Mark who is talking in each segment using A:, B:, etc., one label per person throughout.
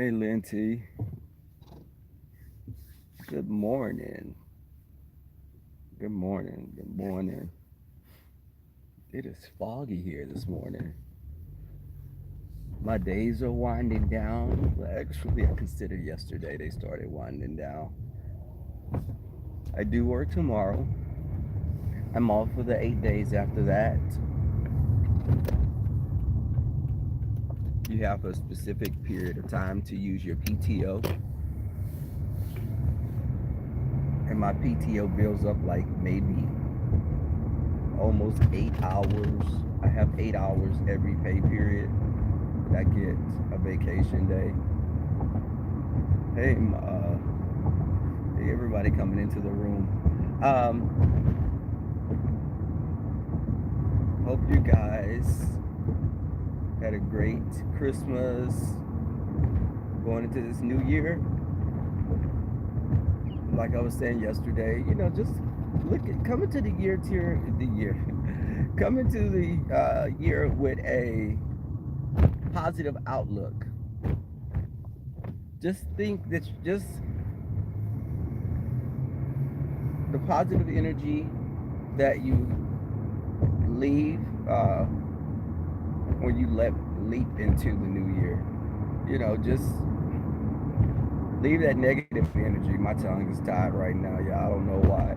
A: Hey, Linty. Good morning. Good morning. Good morning. It is foggy here this morning. My days are winding down. Well, actually, I consider yesterday they started winding down. I do work tomorrow. I'm off for the 8 days after that. You have a specific period of time to use your PTO. And my PTO builds up like maybe almost 8 hours. I have 8 hours every pay period. I get a vacation day. Hey, hey, everybody coming into the room. Hope you guys had a great Christmas. Going into this new year. Like I was saying yesterday, just look at coming to the year coming to the year with a positive outlook. Just think that just the positive energy that you leave when you leap into the new year. Just leave that negative energy. My tongue is tied right now, y'all. I don't know why.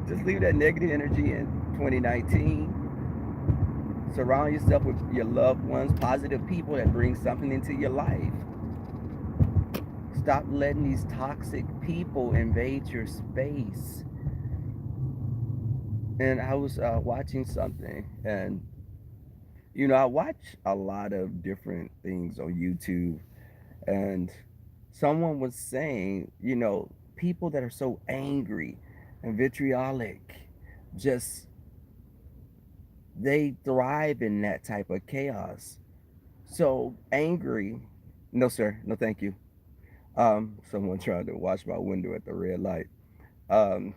A: Just leave that negative energy in 2019. Surround yourself with your loved ones, positive people that bring something into your life. Stop letting these toxic people invade your space. And I was watching something, and I watch a lot of different things on YouTube, and someone was saying, people that are so angry and vitriolic, just they thrive in that type of chaos. So angry, no sir, no thank you. Someone tried to watch my window at the red light. Um,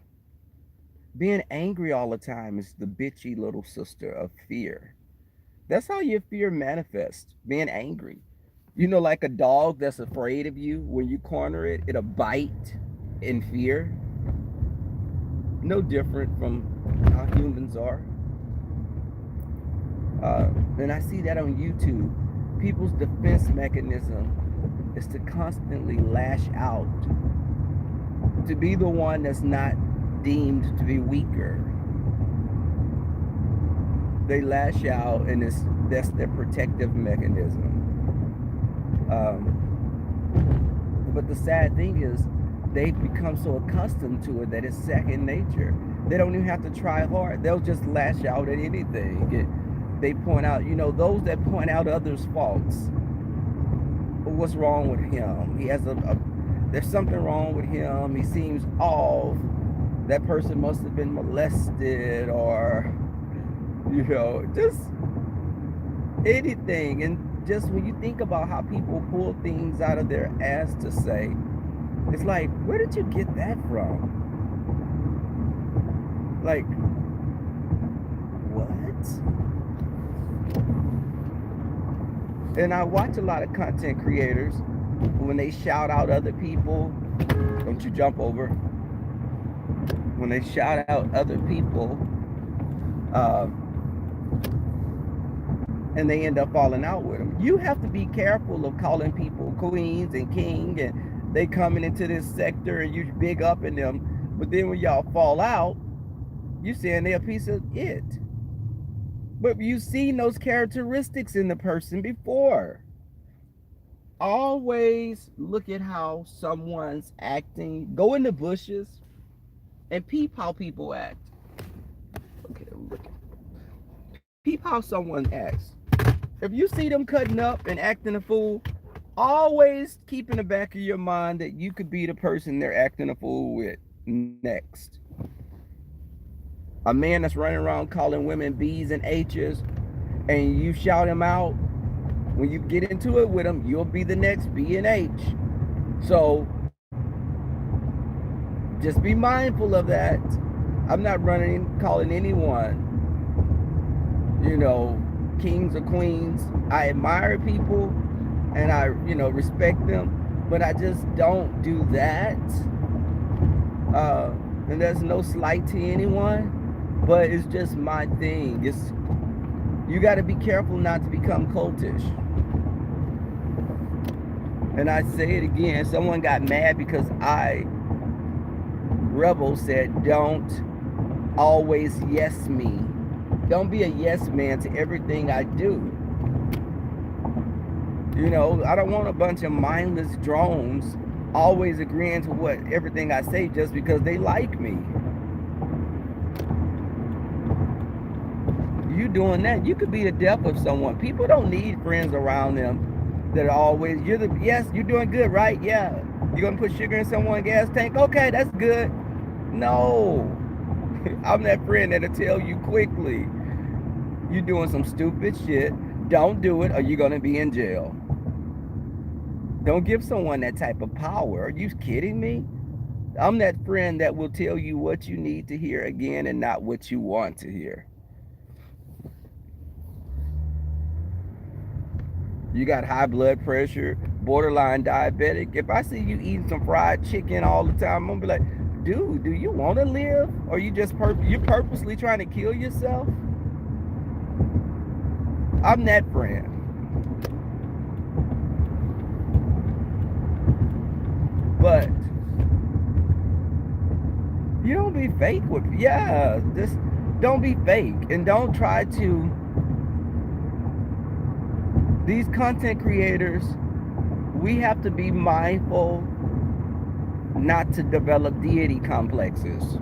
A: being angry all the time is the bitchy little sister of fear. That's how your fear manifests, being angry. Like a dog that's afraid of you, when you corner it, it'll bite in fear. No different from how humans are. And I see that on YouTube. People's defense mechanism is to constantly lash out, to be the one that's not deemed to be weaker. They lash out, and that's their protective mechanism. But the sad thing is, they've become so accustomed to it that it's second nature. They don't even have to try hard. They'll just lash out at anything. They point out, those that point out others' faults. What's wrong with him? He has there's something wrong with him. He seems off. That person must have been molested, or just anything. And just when you think about how people pull things out of their ass to say, it's like, where did you get that from? Like, what? And I watch a lot of content creators, when they shout out other people, don't you jump over. When they shout out other people, and they end up falling out with them. You have to be careful of calling people queens and king, and they coming into this sector and you big up in them. But then when y'all fall out, you saying they're a piece of it. But you've seen those characteristics in the person before. Always look at how someone's acting. Go in the bushes and peep how people act. Okay, look. Peep how someone acts. If you see them cutting up and acting a fool, always keep in the back of your mind that you could be the person they're acting a fool with next. A man that's running around calling women B's and H's, and you shout him out, when you get into it with him, you'll be the next B and H. So just be mindful of that. I'm not calling anyone, kings or queens. I admire people and I, respect them. but I just don't do that. And there's no slight to anyone, but it's just my thing. You got to be careful not to become cultish. And I say it again, someone got mad because Rebel said, don't always yes me. Don't be a yes man to everything I do. You know, I don't want a bunch of mindless drones always agreeing to everything I say just because they like me. You doing that, you could be the death of someone. People don't need friends around them that are always, yes, you're doing good, right? Yeah. You're gonna put sugar in someone's gas tank? Okay, that's good. No. I'm that friend that'll tell you quickly, you're doing some stupid shit. Don't do it or you're gonna be in jail. Don't give someone that type of power. Are you kidding me? I'm that friend that will tell you what you need to hear again and not what you want to hear. You got high blood pressure, borderline diabetic. If I see you eating some fried chicken all the time, I'm gonna be like, dude, do you want to live? Or you just you're purposely trying to kill yourself? I'm that friend. But you don't be fake with, just don't be fake, and don't try to. These content creators, we have to be mindful not to develop deity complexes.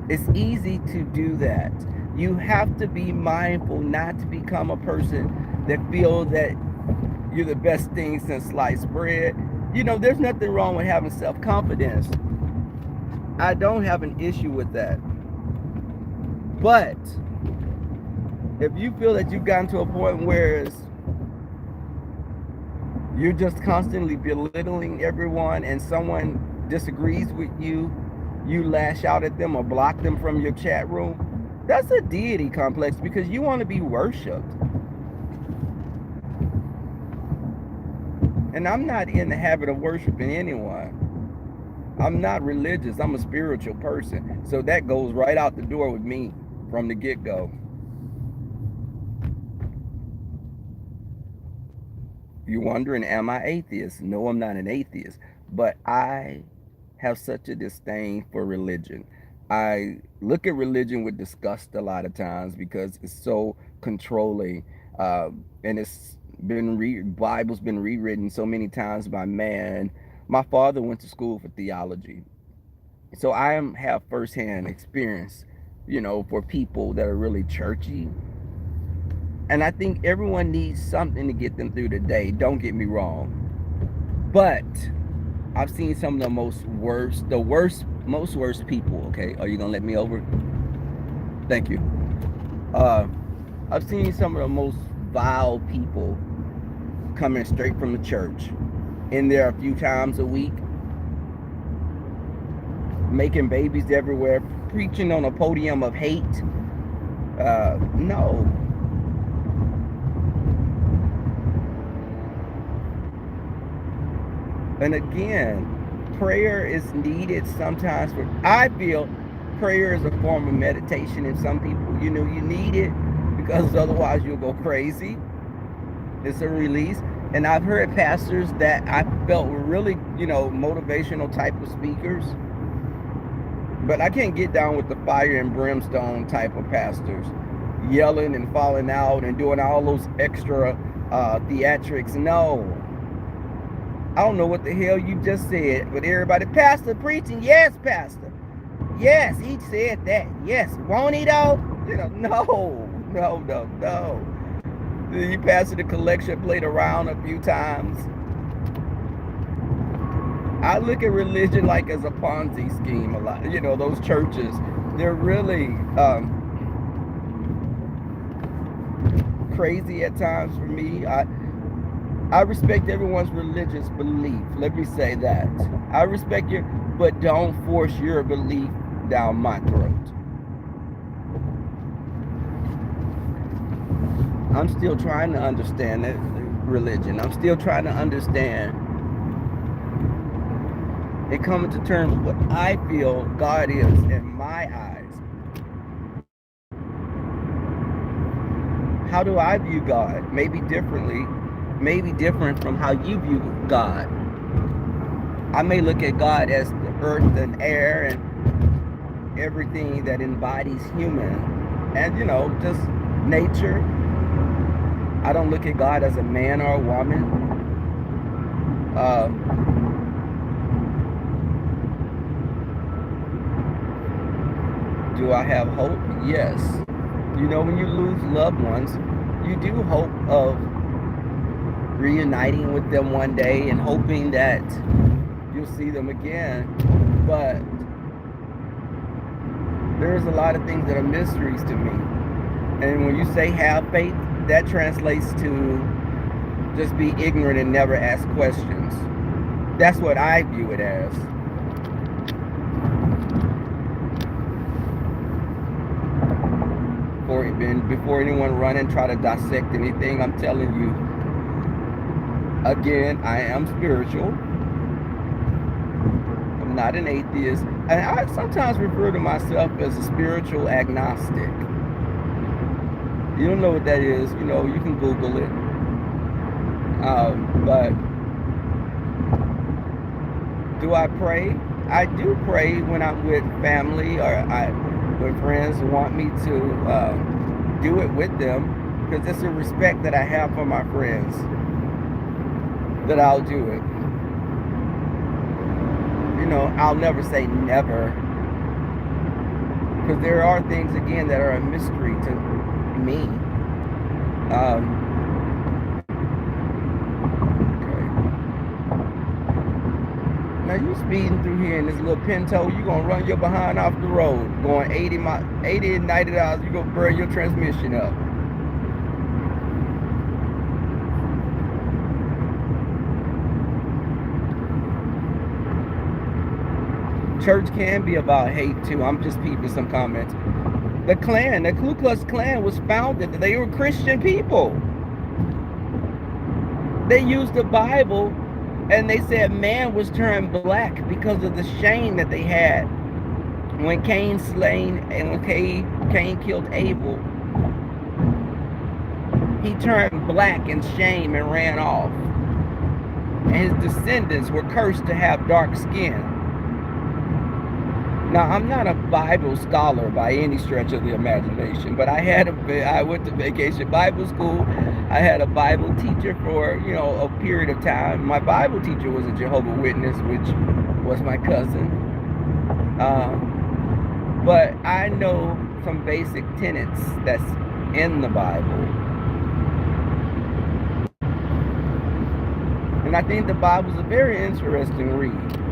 A: It's easy to do that. You have to be mindful not to become a person that feels that you're the best thing since sliced bread. You know, there's nothing wrong with having self-confidence. I don't have an issue with that. But if you feel that you've gotten to a point where you're just constantly belittling everyone and someone disagrees with you, you lash out at them or block them from your chat room, that's a deity complex because you want to be worshipped. And I'm not in the habit of worshiping anyone. I'm not religious. I'm a spiritual person. So that goes right out the door with me from the get-go. You're wondering, am I atheist? No, I'm not an atheist. But I have such a disdain for religion. I look at religion with disgust a lot of times because it's so controlling. And it's been Bible's been rewritten so many times by man. My father went to school for theology. So I have firsthand experience, you know, for people that are really churchy. And I think everyone needs something to get them through the day. Don't get me wrong. But I've seen some of the most worst people, okay? Are you gonna let me over? Thank you. I've seen some of the most vile people coming straight from the church in there a few times a week, making babies everywhere, preaching on a podium of hate. No. And again, prayer is needed sometimes. I feel prayer is a form of meditation in some people. You know, you need it because otherwise you'll go crazy. It's a release. And I've heard pastors that I felt were really, you know, motivational type of speakers. But I can't get down with the fire and brimstone type of pastors, yelling and falling out and doing all those extra theatrics. No. I don't know what the hell you just said, but everybody, pastor preaching, yes, pastor. Yes, he said that. Yes, won't he though? You know, no. You passed the collection plate around a few times. I look at religion like as a Ponzi scheme a lot. You know, those churches, they're really crazy at times for me. I respect everyone's religious belief. Let me say that. I respect your, but don't force your belief down my throat. I'm still trying to understand it. religion. I'm still trying to understand and coming to terms with what I feel God is in my eyes. How do I view God? Maybe differently, maybe different from how you view God. I may look at God as the earth and air and everything that embodies human and, just nature. I don't look at God as a man or a woman. Do I have hope? Yes. When you lose loved ones, you do hope of reuniting with them one day and hoping that you'll see them again. But there's a lot of things that are mysteries to me. And when you say have faith, that translates to just be ignorant and never ask questions. That's what I view it as. Before anyone run and try to dissect anything, I'm telling you, again, I am spiritual. I'm not an atheist. And I sometimes refer to myself as a spiritual agnostic. You don't know what that is, you can Google it. But do I pray? I do pray when I'm with family or when friends want me to do it with them, because it's a respect that I have for my friends that I'll do it. I'll never say never, because there are things again that are a mystery to me. Okay. Now you speeding through here in this little Pinto, you gonna run your behind off the road, going 80 and 90 miles, you gonna burn your transmission up. Church can be about hate too. I'm just peeping some comments. The Ku Klux Klan was founded, they were Christian people. They used the Bible and they said man was turned black because of the shame that they had when Cain slain and when Cain killed Abel. He turned black in shame and ran off. And his descendants were cursed to have dark skin. Now, I'm not a Bible scholar by any stretch of the imagination, but I went to Vacation Bible School. I had a Bible teacher for, a period of time. My Bible teacher was a Jehovah's Witness, which was my cousin. But I know some basic tenets that's in the Bible. And I think the Bible is a very interesting read.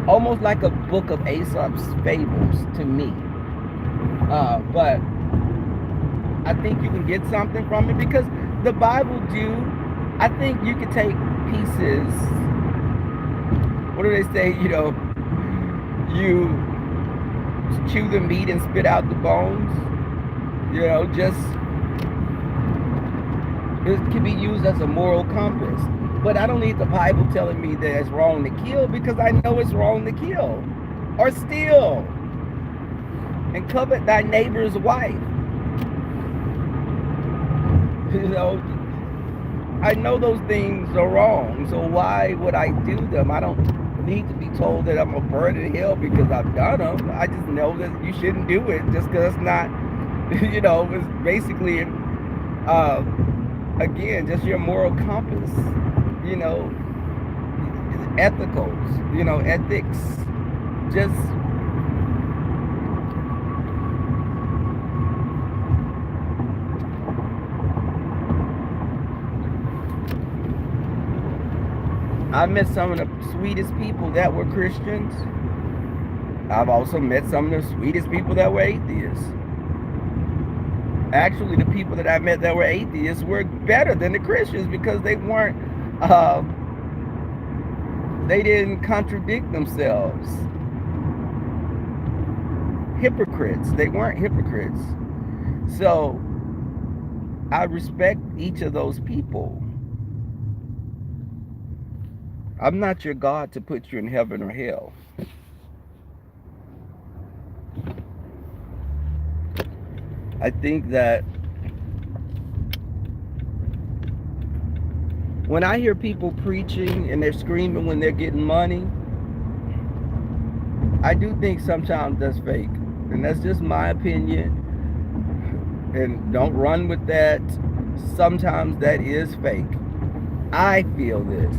A: Almost like a book of Aesop's fables to me. But I think you can get something from it because the Bible I think you can take pieces. What do they say? You chew the meat and spit out the bones. It can be used as a moral compass. But I don't need the Bible telling me that it's wrong to kill, because I know it's wrong to kill or steal and covet thy neighbor's wife. I know those things are wrong, so why would I do them? I don't need to be told that I'm going to burn in hell because I've done them. I just know that you shouldn't do it just because it's not, it's basically, again, just your moral compass. Ethicals, ethics, just I met some of the sweetest people that were Christians. I've also met some of the sweetest people that were atheists. Actually, the people that I met that were atheists were better than the Christians because they weren't they didn't contradict themselves. Hypocrites. They weren't hypocrites. So I respect each of those people. I'm not your God to put you in heaven or hell. I think that when I hear people preaching and they're screaming when they're getting money, I do think sometimes that's fake. And that's just my opinion. And don't run with that. Sometimes that is fake. I feel this.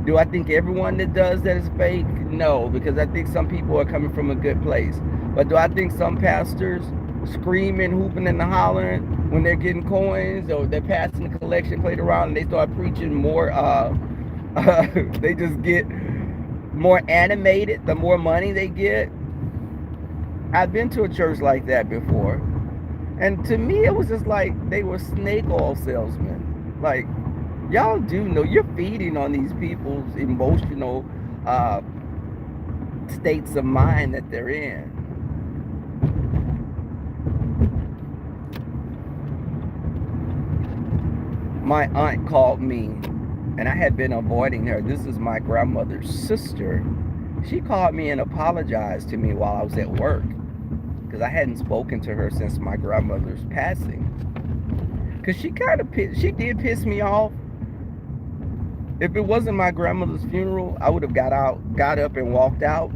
A: Do I think everyone that does that is fake? No, because I think some people are coming from a good place. But do I think some pastors screaming, hooping, and hollering when they're getting coins or they're passing the collection plate around and they start preaching more? They just get more animated the more money they get. I've been to a church like that before. And to me, it was just like they were snake oil salesmen. Like, y'all do know you're feeding on these people's emotional states of mind that they're in. My aunt called me, and I had been avoiding her. This is my grandmother's sister. She called me and apologized to me while I was at work because I hadn't spoken to her since my grandmother's passing. Because she did piss me off. If it wasn't my grandmother's funeral, I would have got up and walked out.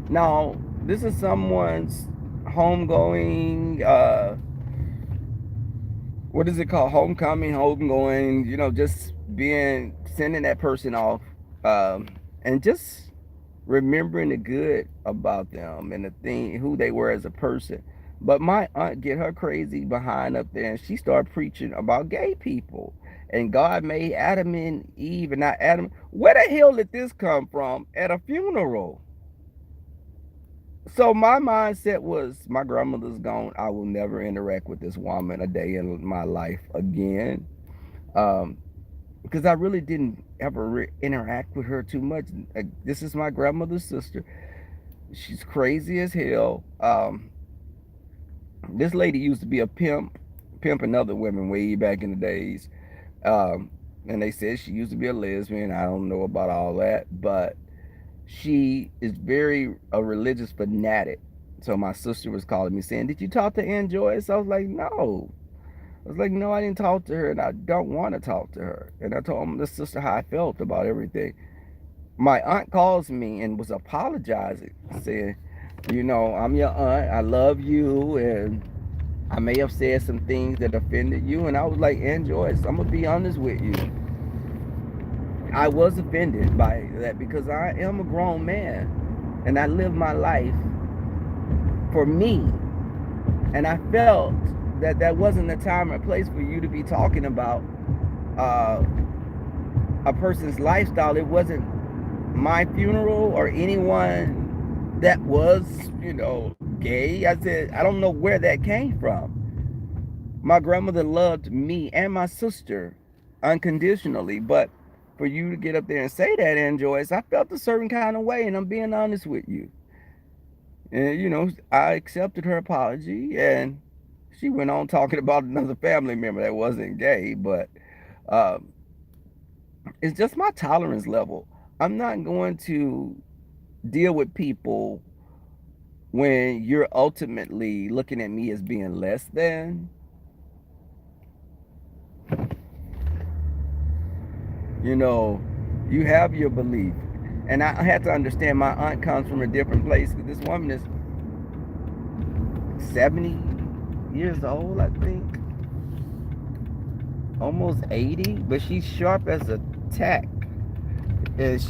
A: Now, this is someone's homegoing, what is it called? Homecoming, homegoing, just sending that person off, and just remembering the good about them and who they were as a person. But my aunt get her crazy behind up there and she started preaching about gay people. And God made Adam and Eve and not Adam. Where the hell did this come from at a funeral? So my mindset was my grandmother's gone. I will never interact with this woman a day in my life again. Um, because I really didn't ever interact with her too much. This is my grandmother's sister. She's crazy as hell. This lady used to be a pimping other women way back in the days. Um, and they said she used to be a lesbian. I don't know about all that, but she is very a religious fanatic. So my sister was calling me saying, "Did you talk to Ann Joyce?" I was like, "No." I was like, "No, I didn't talk to her, and I don't want to talk to her." And I told my sister how I felt about everything. My aunt calls me and was apologizing, saying, "I'm your aunt. I love you, and I may have said some things that offended you." And I was like, "Ann Joyce, I'm gonna be honest with you. I was offended by that because I am a grown man, and I live my life for me. And I felt that that wasn't the time or place for you to be talking about uh, a person's lifestyle. It wasn't my funeral or anyone that was, gay." I said, "I don't know where that came from. My grandmother loved me and my sister unconditionally, but for you to get up there and say that, Ann Joyce, I felt a certain kind of way, and I'm being honest with you." And, I accepted her apology, and she went on talking about another family member that wasn't gay, but um, it's just my tolerance level. I'm not going to deal with people when you're ultimately looking at me as being less than. You know, you have your belief. And I had to understand my aunt comes from a different place because this woman is 70 years old, I think. Almost 80, but she's sharp as a tack. And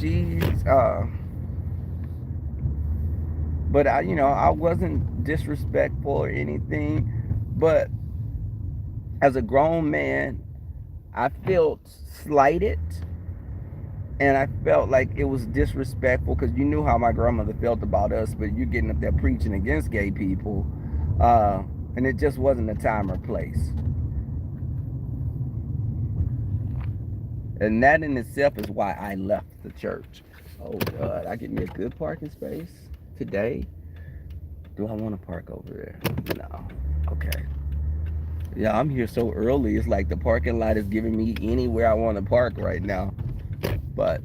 A: but I wasn't disrespectful or anything. But as a grown man, I felt slighted, and I felt like it was disrespectful because you knew how my grandmother felt about us, but you're getting up there preaching against gay people, and it just wasn't a time or place. And that in itself is why I left the church. Oh God, I get me a good parking space today. Do I want to park over there? No. Okay. Yeah, I'm here so early. It's like the parking lot is giving me anywhere I want to park right now. But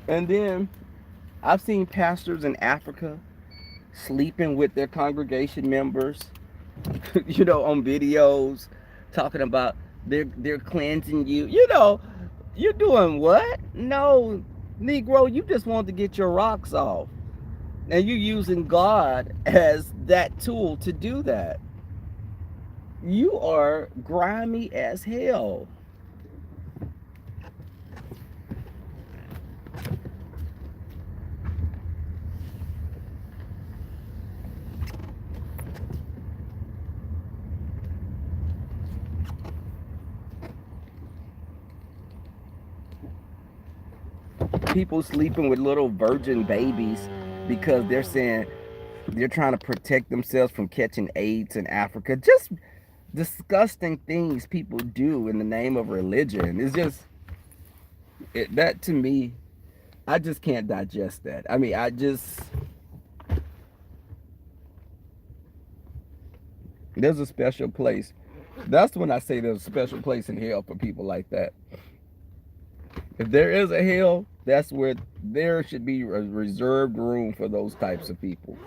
A: and then I've seen pastors in Africa sleeping with their congregation members, on videos, talking about they're cleansing you. You're doing what? No, Negro, you just want to get your rocks off. And you're using God as that tool to do that. You are grimy as hell. People sleeping with little virgin babies because they're saying they're trying to protect themselves from catching AIDS in Africa. Just disgusting things people do in the name of religion. It's just that to me, I just can't digest that. I mean, there's a special place. That's when I say there's a special place in hell for people like that. If there is a hell, that's where there should be a reserved room for those types of people.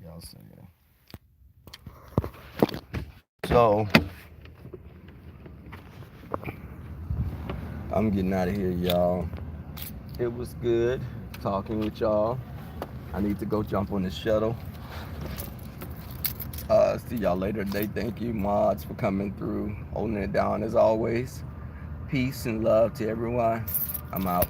A: Y'all say so. I'm getting out of here, y'all. It was good talking with y'all. I need to go jump on the shuttle. See y'all later today. Thank you, mods, for coming through, holding it down as always. Peace and love to everyone. I'm out.